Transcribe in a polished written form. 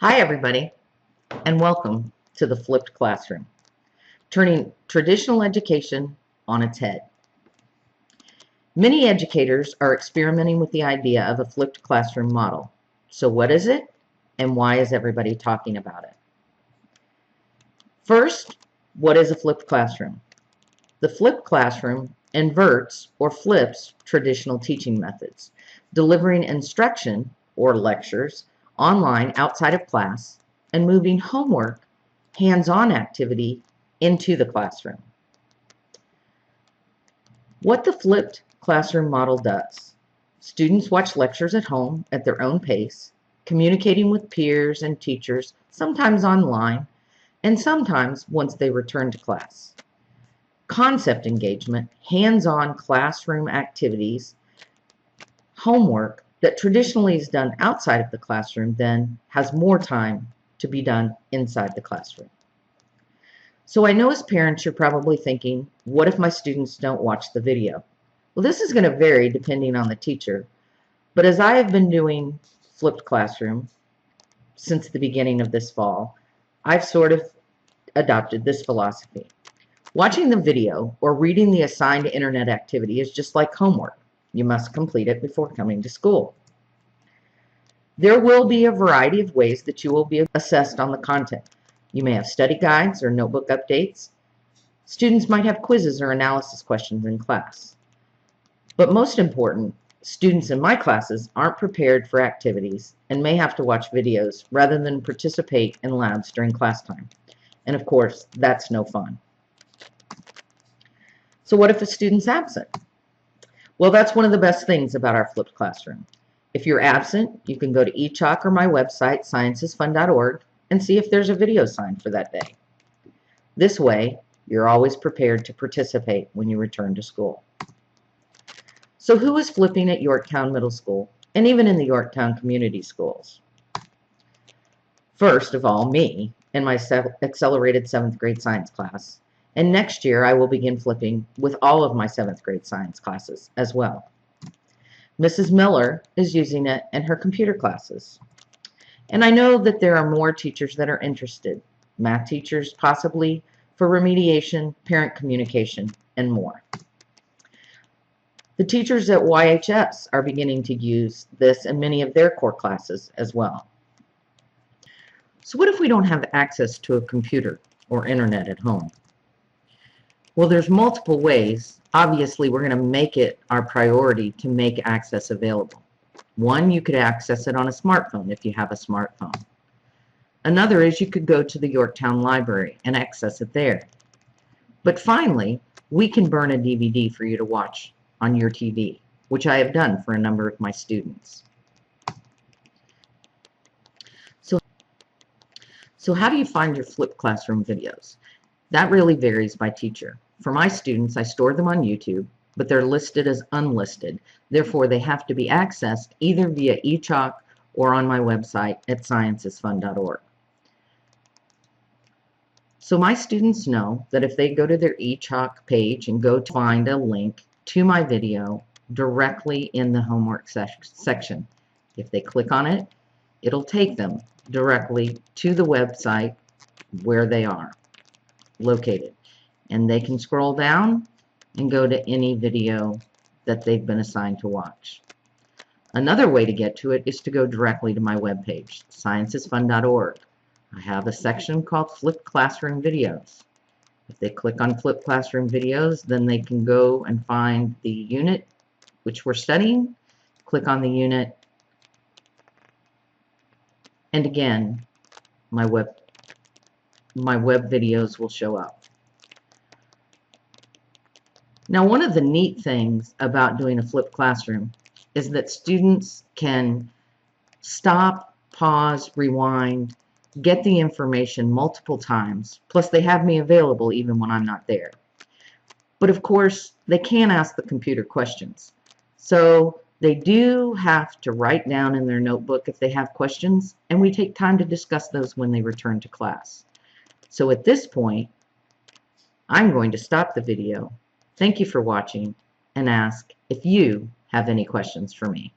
Hi everybody, and welcome to the Flipped Classroom, turning traditional education on its head. Many educators are experimenting with the idea of a flipped classroom model. So what is it, and why is everybody talking about it? First, what is a flipped classroom? The flipped classroom inverts or flips traditional teaching methods, delivering instruction or lectures online outside of class and moving homework, hands-on activity into the classroom. What the flipped classroom model does: students watch lectures at home at their own pace, communicating with peers and teachers, sometimes online, and sometimes once they return to class. Concept engagement, hands-on classroom activities, homework that traditionally is done outside of the classroom then has more time to be done inside the classroom. So I know as parents you're probably thinking, what if my students don't watch the video? Well, this is going to vary depending on the teacher, but as I have been doing flipped classroom since the beginning of this fall, I've sort of adopted this philosophy. Watching the video or reading the assigned internet activity is just like homework. You must complete it before coming to school. There will be a variety of ways that you will be assessed on the content. You may have study guides or notebook updates. Students might have quizzes or analysis questions in class. But most important, students in my classes aren't prepared for activities and may have to watch videos rather than participate in labs during class time. And of course, that's no fun. So what if a student's absent? Well, that's one of the best things about our flipped classroom. If you're absent, you can go to eChalk or my website, sciencesfun.org, and see if there's a video assigned for that day. This way, you're always prepared to participate when you return to school. So who is flipping at Yorktown Middle School and even in the Yorktown Community Schools? First of all, me in my accelerated 7th grade science class. And next year I will begin flipping with all of my 7th grade science classes as well. Mrs. Miller is using it in her computer classes. And I know that there are more teachers that are interested, math teachers possibly, for remediation, parent communication, and more. The teachers at YHS are beginning to use this in many of their core classes as well. So what if we don't have access to a computer or internet at home? Well, there's multiple ways. Obviously, we're going to make it our priority to make access available. One, you could access it on a smartphone if you have a smartphone. Another is you could go to the Yorktown Library and access it there. But finally, we can burn a DVD for you to watch on your TV, which I have done for a number of my students. So how do you find your flipped classroom videos? That really varies by teacher. For my students, I store them on YouTube, but they're listed as unlisted. Therefore, they have to be accessed either via eChalk or on my website at sciencesfun.org. So my students know that if they go to their eChalk page and go to find a link to my video directly in the homework section, if they click on it, it'll take them directly to the website where they are located. And they can scroll down and go to any video that they've been assigned to watch. Another way to get to it is to go directly to my webpage, sciencesfun.org. I have a section called Flipped Classroom Videos. If they click on Flipped Classroom Videos, then they can go and find the unit which we're studying, click on the unit, and again, my web videos will show up. Now, one of the neat things about doing a flipped classroom is that students can stop, pause, rewind, get the information multiple times, plus they have me available even when I'm not there. But of course, they can't ask the computer questions. So they do have to write down in their notebook if they have questions, and we take time to discuss those when they return to class. So at this point, I'm going to stop the video. Thank you for watching and ask if you have any questions for me.